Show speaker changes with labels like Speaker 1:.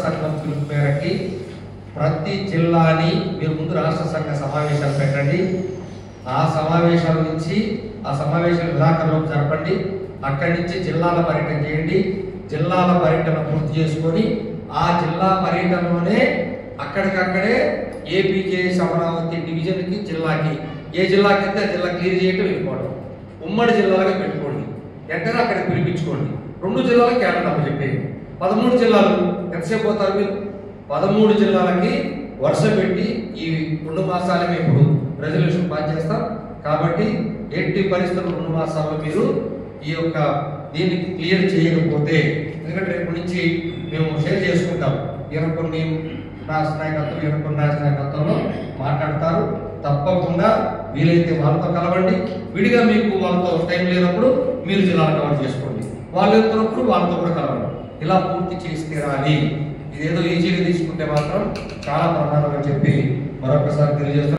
Speaker 1: సంఘం పిలుపు మేరకి ప్రతి జిల్లాని మీరు ముందు రాష్ట్ర సంఘ సమావేశాలు పెట్టండి. ఆ సమావేశాల నుంచి ఆ సమావేశాల విధానంలోకి జరపండి. అక్కడి నుంచి జిల్లాల పర్యటన చేయండి. జిల్లాల పర్యటన పూర్తి చేసుకొని ఆ జిల్లా పర్యటనలోనే అక్కడికక్కడే ఏపీజేఎస్ అమరావతి డివిజన్కి జిల్లాకి ఏ జిల్లాకి అయితే జిల్లా క్లియర్ చేయటం వెళ్ళిపోవడం, ఉమ్మడి జిల్లాలుగా పెట్టుకోండి. వెంటనే అక్కడికి పిలిపించుకోండి. 2 జిల్లాలకు కేటాయింపు చెప్పేది. 13 జిల్లాలు ఎంతసేపు పోతారు మీరు? 13 జిల్లాలకి వరుస పెట్టి ఈ 2 మాసాలే ఇప్పుడు రెజల్యూషన్ పాస్ చేస్తాం. కాబట్టి ఎట్టి పరిస్థితుల్లో 2 మాసాల్లో మీరు ఈ యొక్క దీన్ని క్లియర్ చేయకపోతే, ఎందుకంటే రేపు నుంచి మేము షేర్ చేసుకుంటాం, కొన్ని రాష్ట్ర నాయకత్వం కొన్ని రాష్ట్ర నాయకత్వంలో మాట్లాడతారు. తప్పకుండా వీలైతే వాళ్ళతో కలవండి. విడిగా మీకు వాళ్ళతో టైం లేనప్పుడు మీరు జిల్లాలు కవర్ చేసుకోండి. వాళ్ళు వెళ్తున్నప్పుడు వాళ్ళతో కూడా కలవండి. ఇలా పూర్తి చేసి తీరాలి. ఇదేదో ఈజీగా తీసుకుంటే మాత్రం చాలా ప్రమాదం అని చెప్పి మరొకసారి తెలియజేస్తాం.